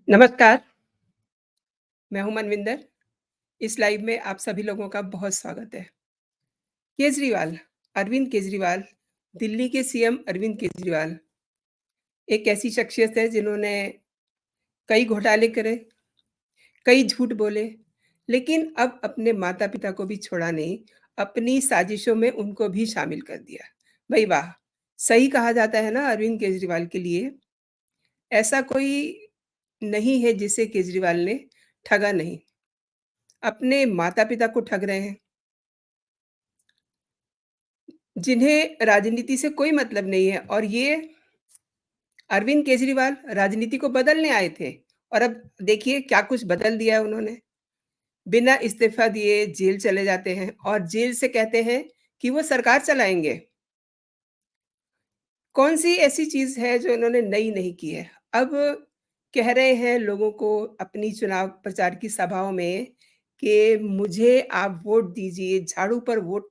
नमस्कार, मैं हूँ मनविंदर। इस लाइव में आप सभी लोगों का बहुत स्वागत है। केजरीवाल, अरविंद केजरीवाल, दिल्ली के सीएम अरविंद केजरीवाल एक ऐसी शख्सियत है जिन्होंने कई घोटाले करे, कई झूठ बोले, लेकिन अब अपने माता-पिता को भी छोड़ा नहीं, अपनी साजिशों में उनको भी शामिल कर दिया। भई वाह! सही कहा जाता है ना अरविंद केजरीवाल के लिए, ऐसा कोई नहीं है जिसे केजरीवाल ने ठगा नहीं। अपने माता-पिता को ठग रहे हैं। जिन्हें राजनीति से कोई मतलब नहीं है और ये अरविंद केजरीवाल राजनीति को बदलने आए थे और अब देखिए क्या कुछ बदल दिया है उन्होंने। बिना इस्तीफ़ा दिए जेल चले जाते हैं और जेल से कहते हैं कि वो सरकार चलाएँगे। कौन-सी ऐसी चीज़ है जो इन्होंने नई नहीं की है? अब कह रहे हैं लोगों को अपनी चुनाव प्रचार की सभाओं में कि मुझे आप वोट दीजिए, झाड़ू पर वोट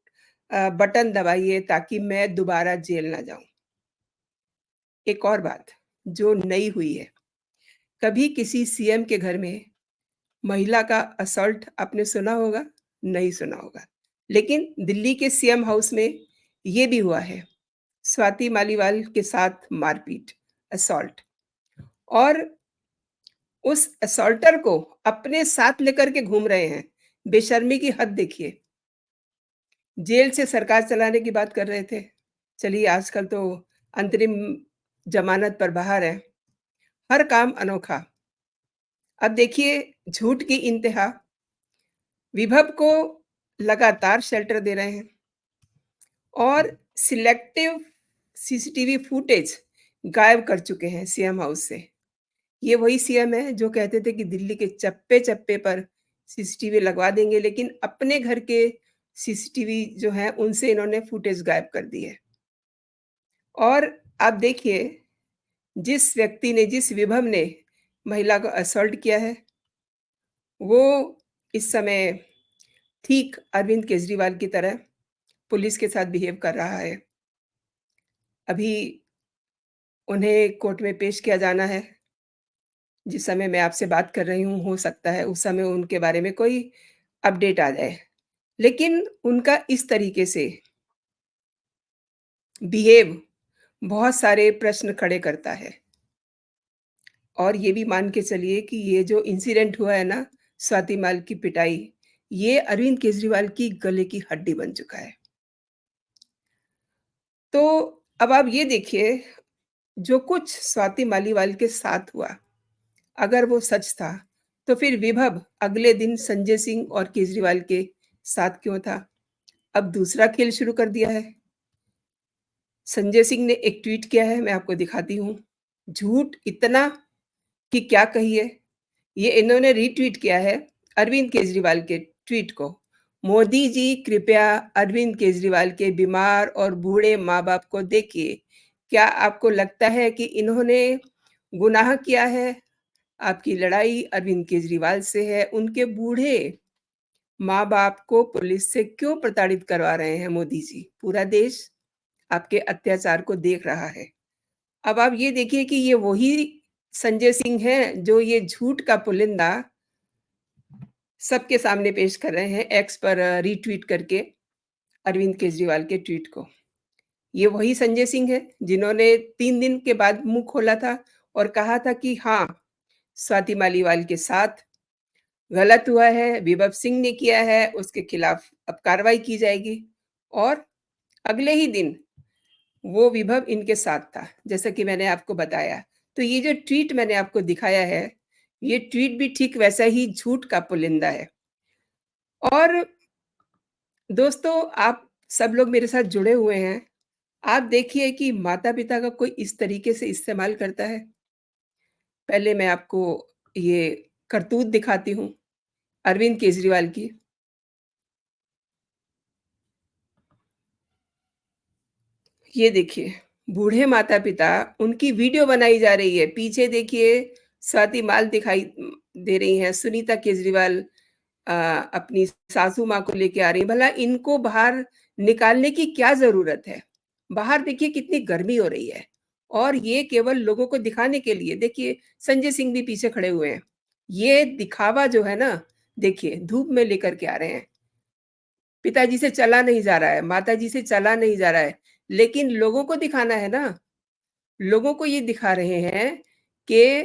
बटन दबाइए ताकि मैं दोबारा जेल ना जाऊँ। एक और बात जो नई हुई है, कभी किसी सीएम के घर में महिला का असॉल्ट आपने सुना होगा? नहीं सुना होगा। लेकिन दिल्ली के सीएम हाउस में ये भी हुआ है, स्वाति मालीवाल के साथ मारपीट, असॉल्ट और उस असॉल्टर को अपने साथ लेकर के घूम रहे हैं। बेशर्मी की हद देखिए। जेल से सरकार चलाने की बात कर रहे थे। चलिए आजकल तो अंतरिम ज़मानत पर बाहर है। हर काम अनोखा। अब देखिए झूठ की इंतहा, विभव को लगातार शेल्टर दे रहे हैं और सिलेक्टिव सीसीटीवी फुटेज गायब कर चुके हैं सीएम हाउस से। ये वही सीएम है जो कहते थे कि दिल्ली के चप्पे-चप्पे पर सीसीटीवी लगवा देंगे, लेकिन अपने घर के सीसीटीवी जो हैं उनसे इन्होंने फुटेज गायब कर दी है। और आप देखिए जिस व्यक्ति ने, जिस विभव ने महिला को असॉल्ट किया है, वो इस समय ठीक अरविंद केजरीवाल की तरह पुलिस के साथ बिहेव कर रहा है। अभी उन्हें कोर्ट में पेश किया जाना है। जिस समय मैं आपसे बात कर रही हूँ, हो सकता है उस समय उनके बारे में कोई अपडेट आ जाए। लेकिन उनका इस तरीके से बिहेव बहुत सारे प्रश्न खड़े करता है। और ये भी मान के चलिए कि ये जो इंसिडेंट हुआ है ना, स्वाति माल की पिटाई, ये अरविंद केजरीवाल की गले की हड्डी बन चुका है। तो अब आप ये देखिए, जो कुछ स्वाति मालीवाल के साथ हुआ, अगर वो सच था, तो फिर विभव अगले दिन संजय सिंह और केजरीवाल के साथ क्यों था? अब दूसरा खेल शुरू कर दिया है। संजय सिंह ने एक ट्वीट किया है, मैं आपको दिखाती हूँ। झूठ इतना कि क्या कहिए? ये इन्होंने रीट्वीट किया है अरविंद केजरीवाल के ट्वीट को। मोदी जी कृपया अरविंद केजरीवाल के बीमार और बूढ़े माँ-बाप को देखिए। क्या आपको लगता है कि इन्होंने गुनाह किया है? आपकी लड़ाई अरविंद केजरीवाल से है। उनके बूढ़े माँ-बाप को पुलिस से क्यों प्रताड़ित करवा रहे हैं मोदी जी? पूरा देश आपके अत्याचार को देख रहा है। अब आप ये देखिए कि ये वही संजय सिंह हैं जो ये झूठ का पुलिंदा सबके सामने पेश कर रहे हैं एक्स पर रीट्वीट करके अरविंद केजरीवाल के ट्वीट को। ये वही संजय सिंह हैं जिन्होंने 3 दिन के बाद मुँह खोला था और कहा था कि हाँ, स्वाति मालीवाल के साथ गलत हुआ है, विभव सिंह ने किया है, उसके खिलाफ अब कार्रवाई की जाएगी और अगले ही दिन वो विभव इनके साथ था, जैसा कि मैंने आपको बताया। तो ये जो ट्वीट मैंने आपको दिखाया है, ये ट्वीट भी ठीक वैसा ही झूठ का पुलिंदा है। और दोस्तों आप सब लोग मेरे साथ जुड़े हुए हैं। आप देखिए कि माता-पिता का कोई इस तरीके से इस्तेमाल करता है। पहले मैं आपको ये करतूत दिखाती हूँ, अरविंद केजरीवाल की। ये देखिए, बूढ़े माता-पिता उनकी वीडियो बनाई जा रही है। पीछे देखिए स्वाति माल दिखाई दे रही हैं, सुनीता केजरीवाल अ, अपनी सासू माँ को लेके आ रही हैं। भला इनको बाहर निकालने की क्या ज़रूरत है? बाहर देखिए कितनी गर्मी हो रही है और ये केवल लोगों को दिखाने के लिए देखिए संजय सिंह भी पीछे खड़े हुए हैं। ये दिखावा जो है ना, देखिए धूप में लेकर के आ रहे हैं। पिताजी से चला नहीं जा रहा है, माताजी से चला नहीं जा रहा है, लेकिन लोगों को दिखाना है ना। लोगों को ये दिखा रहे हैं कि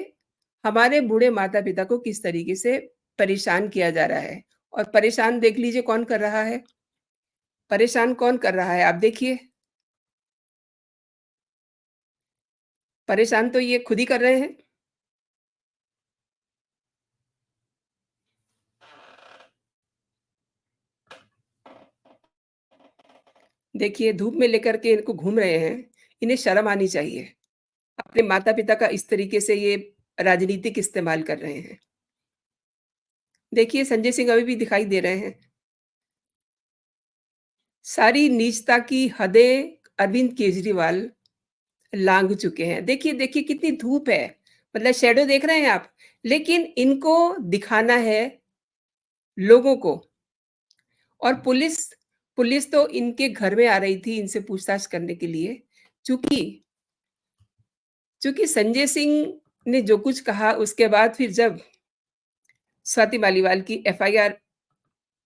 हमारे बूढ़े माता-पिता को किस तरीके से परेशान किया जा रहा है और परेशान देख लीजिए कौन कर रहा है? परेशान कौन कर रहा है आप देखिए, परेशान तो ये खुद ही कर रहे हैं। देखिए धूप में लेकर के इनको घूम रहे हैं, इन्हें शर्म आनी चाहिए। अपने माता-पिता का इस तरीके से ये राजनीतिक इस्तेमाल कर रहे हैं। देखिए संजय सिंह अभी भी दिखाई दे रहे हैं। सारी नीचता की हदें अरविंद केजरीवाल लांघ चुके हैं। देखिए, देखिए कितनी धूप है, मतलब शैडो देख रहे हैं आप? लेकिन इनको दिखाना है लोगों को और पुलिस पुलिस तो इनके घर में आ रही थी इनसे पूछताछ करने के लिए। चूँकि चूँकि संजय सिंह ने जो कुछ कहा उसके बाद फिर जब स्वाति मालीवाल की एफआईआर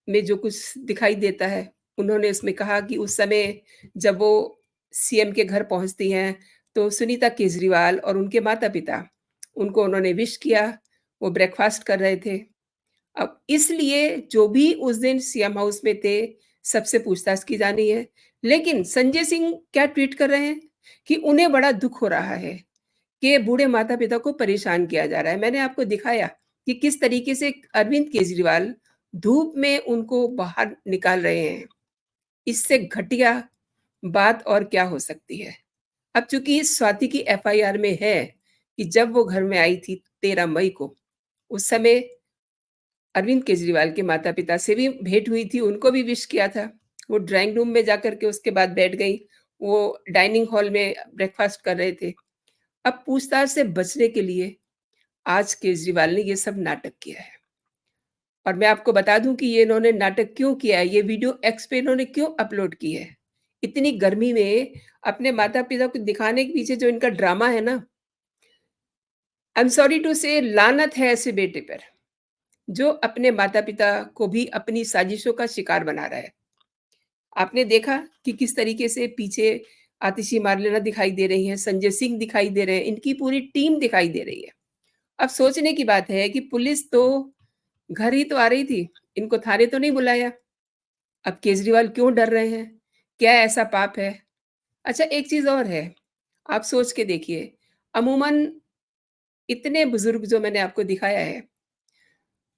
में जो कुछ दिखाई देता है, उन्होंने उसमें कहा कि उस समय जब वो सीएम के घर पहुँचती हैं, तो सुनीता केजरीवाल और उनके माता-पिता, उनको उन्होंने विश किया, वो ब्रेकफ़ास्ट कर रहे थे। अब इसलिए जो भी उस दिन सीएम हाउस में थे, सबसे पूछताछ की जानी है। लेकिन संजय सिंह क्या ट्वीट कर रहे हैं कि उन्हें बड़ा दुःख हो रहा है कि बूढ़े माता-पिता को परेशान किया जा रहा है। मैंने आपको दिखाया कि किस तरीके से अरविंद केजरीवाल धूप में उनको बाहर निकाल रहे हैं। इससे घटिया बात और क्या हो सकती है? अब चूँकि स्वाति की एफआईआर में है कि जब वो घर में आई थी 13 मई को, उस समय अरविंद केजरीवाल के माता-पिता से भी भेंट हुई थी, उनको भी विश किया था। वो ड्राइंग रूम में जाकर के उसके बाद बैठ गईं, वो डाइनिंग हॉल में ब्रेकफ़ास्ट कर रहे थे। अब पूछताछ से बचने के लिए आज केजरीवाल ने ये सब नाटक किया है। और मैं आपको बता दूँ कि ये इन्होंने नाटक क्यों किया है, ये वीडियो एक्स पे इन्होंने क्यों अपलोड की है। इतनी गर्मी में अपने माता-पिता को दिखाने के पीछे जो इनका ड्रामा है ना, आई एम सॉरी टू से लानत है ऐसे बेटे पर, जो अपने माता-पिता को भी अपनी साजिशों का शिकार बना रहा है। आपने देखा कि किस तरीके से पीछे आतिशी मार्लेना दिखाई दे रही हैं, संजय सिंह दिखाई दे रहे हैं, इनकी पूरी टीम दिखाई दे रही है। अब सोचने की बात है कि पुलिस तो घर ही तो आ रही थी, इनको थाने तो नहीं बुलाया। अब केजरीवाल क्यों डर रहे हैं? क्या ऐसा पाप है? अच्छा एक चीज़ और है, आप सोच के देखिए, अमूमन इतने बुज़ुर्ग जो मैंने आपको दिखाया है,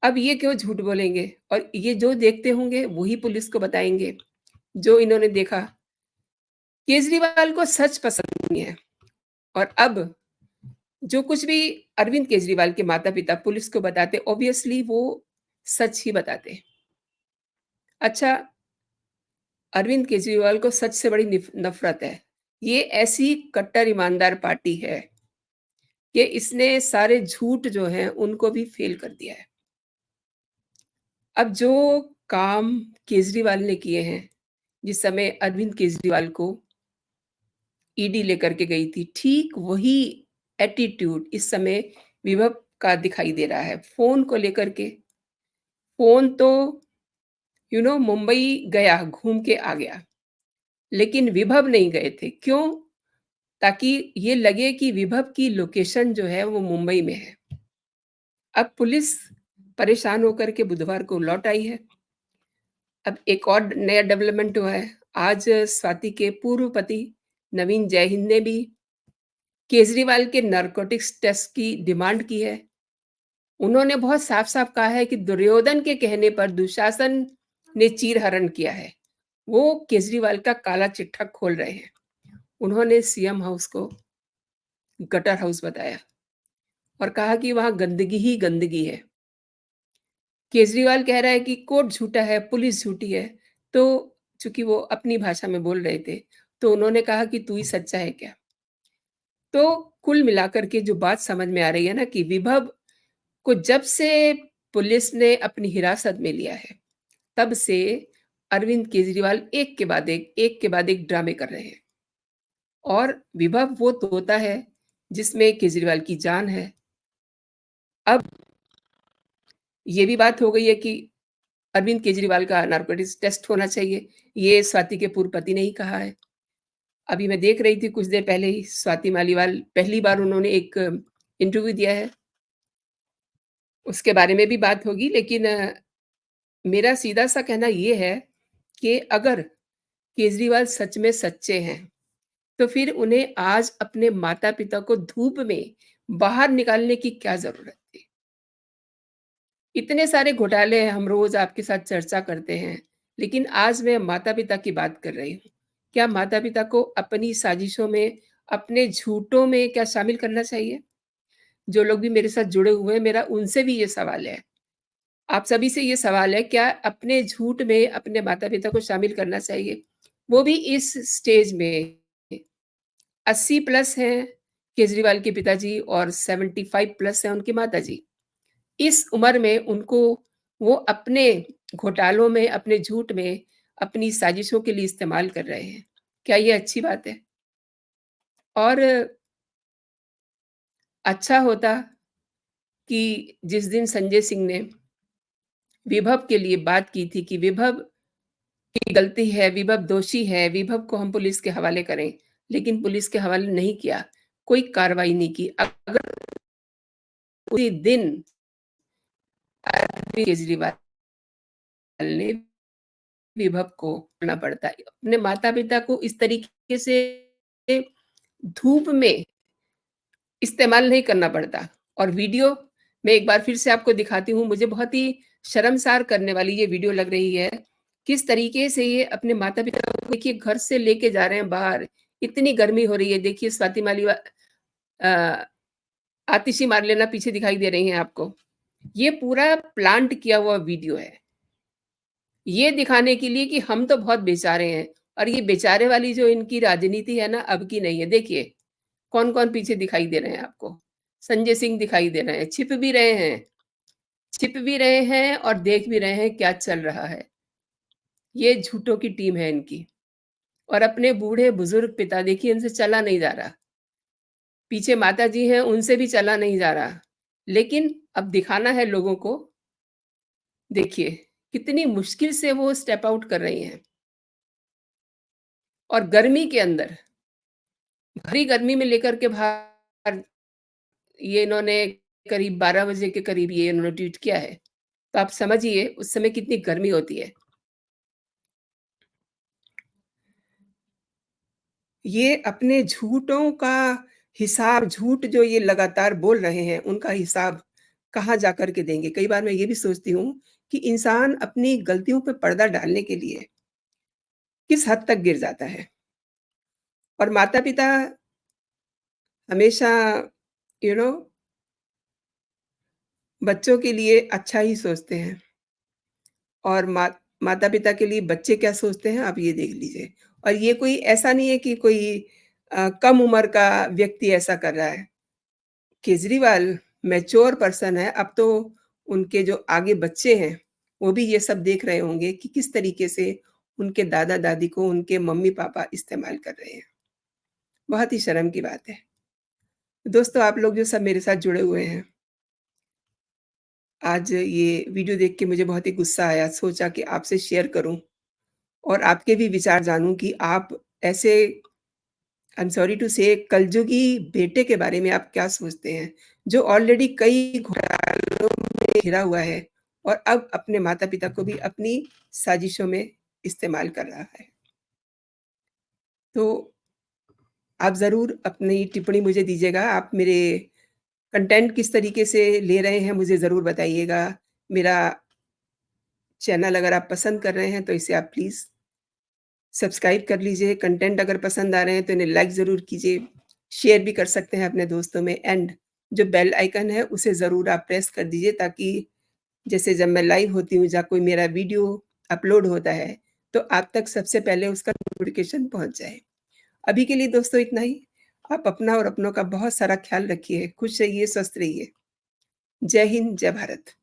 अब ये क्यों झूठ बोलेंगे? और ये जो देखते होंगे, वही पुलिस को बताएँगे, जो इन्होंने देखा। केजरीवाल को सच पसंद नहीं है और अब जो कुछ भी अरविंद केजरीवाल के माता-पिता पुलिस को बताते, ऑब्वियसली वो सच ही बताते। अच्छा, अरविंद केजरीवाल को सच से बड़ी नफ़रत है। ये ऐसी कट्टर ईमानदार पार्टी है कि इसने सारे झूठ जो हैं, उनको भी फ़ेल कर दिया है। अब जो काम केजरीवाल ने किए हैं, जिस समय अरविंद केजरीवाल को ईडी लेकर के गई थी, ठीक वही एटीट्यूड इस समय विभव का दिखाई दे रहा है। फ़ोन को लेकर के फ़ोन तो मुंबई गया, घूम के आ गया, लेकिन विभव नहीं गए थे। क्यों? ताकि ये लगे कि विभव की लोकेशन जो है वो मुंबई में है। अब पुलिस परेशान होकर के बुधवार को लौट आई है। अब एक और नया डेवलपमेंट हुआ है। आज स्वाति के पूर्व पति नवीन जयहिंद ने भी केजरीवाल के नारकोटिक्स टेस्ट की डिमांड की है। उन्होंने बहुत साफ-साफ कहा है कि दुर्योधन के कहने पर दुशासन ने चीरहरण किया है। वो केजरीवाल का काला चिट्ठा खोल रहे हैं। उन्होंने सीएम हाउस को गटर हाउस बताया और कहा कि वहाँ गंदगी ही गंदगी है। केजरीवाल कह रहा है कि कोर्ट झूठा है, पुलिस झूठी है। तो चूँकि वो अपनी भाषा में बोल रहे थे, तो उन्होंने कहा कि तू ही सच्चा है क्या? तो कुल मिलाकर के जो बात समझ में आ रही है ना कि विभव को जब से पुलिस ने अपनी हिरासत में लिया है, तब से अरविंद केजरीवाल एक के बाद एक ड्रामे कर रहे हैं। और विभव वो तोता है जिसमें केजरीवाल की जान है। अब ये भी बात हो गई है कि अरविंद केजरीवाल का नार्कोटिक्स टेस्ट होना चाहिए, ये स्वाति के पूर्व पति ने ही कहा है। अभी मैं देख रही थी कुछ देर पहले ही स्वाति मालीवाल पहली बार उन्होंने एक इंटरव्यू दिया है, उसके बारे में भी बात होगी लेकिन मेरा सीधा-सा कहना ये है कि अगर केजरीवाल सच में सच्चे हैं, तो फिर उन्हें आज अपने माता-पिता को धूप में बाहर निकालने की क्या ज़रूरत थी? इतने सारे घोटाले हैं, हम रोज़ आपके साथ चर्चा करते हैं, लेकिन आज मैं माता-पिता की बात कर रही हूँ। क्या माता-पिता को अपनी साजिशों में, अपने झूठों में क्या शामिल करना चाहिए? जो लोग भी मेरे साथ जुड़े हुए हैं, मेरा उनसे भी ये सवाल है। आप सभी से ये सवाल है, क्या अपने झूठ में अपने माता-पिता को शामिल करना चाहिए? वो भी इस स्टेज में 80 प्लस हैं केजरीवाल के पिताजी और 75 प्लस हैं उनकी माताजी। इस उम्र में उनको वो अपने घोटालों में, अपने झूठ में, अपनी साजिशों के लिए इस्तेमाल कर रहे हैं। क्या ये अच्छी बात है? और अच्छा होता कि जिस दिन संजय सिंह ने विभव के लिए बात की थी कि विभव की गलती है, विभव दोषी है, विभव को हम पुलिस के हवाले करें, लेकिन पुलिस के हवाले नहीं किया, कोई कार्रवाई नहीं की। अगर उसी दिन अरविंद केजरीवाल ने विभव को करना पड़ता है। अपने माता-पिता को इस तरीके से धूप में इस्तेमाल नहीं करना पड़ता और वीडियो मैं एक बार फिर से आपको दिखाती हूँ, मुझे बहुत ही शर्मसार करने वाली ये वीडियो लग रही है। किस तरीके से ये अपने माता-पिता को देखिए घर से लेके जा रहे हैं बाहर, इतनी गर्मी हो रही है, देखिए स्वाति मालीवा अ, आतिशी मार्लेना पीछे दिखाई दे रही हैं आपको। ये पूरा प्लांट किया हुआ वीडियो है। ये दिखाने के लिए कि हम तो बहुत बेचारे हैं और ये बेचारे वाली जो इनकी राजनीति है ना, अब की नहीं है। देखिए, कौन-कौन पीछे दिखाई दे रहे हैं आपको? संजय सिंह दिखाई दे रहे हैं, छिप भी रहे हैं और देख भी रहे हैं क्या चल रहा है। ये झूठों की टीम है इनकी और अपने बूढ़े-बुज़ुर्ग पिता देखिए इनसे चला नहीं जा रहा। पीछे माताजी हैं, उनसे भी चला नहीं जा रहा। लेकिन अब दिखाना है लोगों को, देखिए, कितनी मुश्किल से वो स्टेप आउट कर रही हैं और गर्मी के अंदर भरी गर्मी में लेकर के बाहर ये इन्होंने करीब 12 बजे के करीब ये इन्होंने ट्वीट किया है। तो आप समझिए उस समय कितनी गर्मी होती है। ये अपने झूठों का हिसाब झूठ जो ये लगातार बोल रहे हैं, उनका हिसाब कहाँ जाकर के देंगे? कई बार मैं ये भी सोचती हूँ कि इंसान अपनी गलतियों पे पर्दा डालने के लिए किस हद तक गिर जाता है और माता-पिता हमेशा यू नो बच्चों के लिए अच्छा ही सोचते हैं और माता-पिता के लिए बच्चे क्या सोचते हैं, आप ये देख लीजिए। और ये कोई ऐसा नहीं है कि कोई कम उम्र का व्यक्ति ऐसा कर रहा है। केजरीवाल मैच्योर पर्सन है, अब तो उनके जो आगे बच्चे हैं, वो भी ये सब देख रहे होंगे कि किस तरीके से उनके दादा-दादी को उनके मम्मी-पापा इस्तेमाल कर रहे हैं। बहुत ही शर्म की बात है। दोस्तों, आप लोग जो सब मेरे साथ जुड़े हुए हैं, आज ये वीडियो देख के मुझे बहुत ही गुस्सा आया, सोचा कि आपसे शेयर करूँ और आपके भी विचार जानूँ कि आप ऐसे आई एम सॉरी टू से कलजुगी बेटे के बारे में आप क्या सोचते हैं? जो ऑलरेडी कई घोटालों में घिरा हुआ है और अब अपने माता-पिता को भी अपनी साजिशों में इस्तेमाल कर रहा है। तो आप ज़रूर अपनी टिप्पणी मुझे दीजिएगा। आप मेरे कंटेंट किस तरीके से ले रहे हैं, मुझे ज़रूर बताइएगा। मेरा चैनल अगर आप पसंद कर रहे हैं, तो इसे आप प्लीज़ सब्सक्राइब कर लीजिए, कंटेंट अगर पसंद आ रहे हैं तो इन्हें लाइक ज़रूर कीजिए, शेयर भी कर सकते हैं अपने दोस्तों में एंड जो बेल आइकन है उसे ज़रूर आप प्रेस कर दीजिए ताकि जैसे जब मैं लाइव होती हूँ या कोई मेरा वीडियो अपलोड होता है, तो आप तक सबसे पहले उसका नोटिफ़िकेशन पहुँच जाए। अभी के लिए दोस्तों इतना ही। आप अपना और अपनों का बहुत सारा ख़्याल रखिए, खुश रहिए, स्वस्थ रहिए। जय हिंद, जय भारत।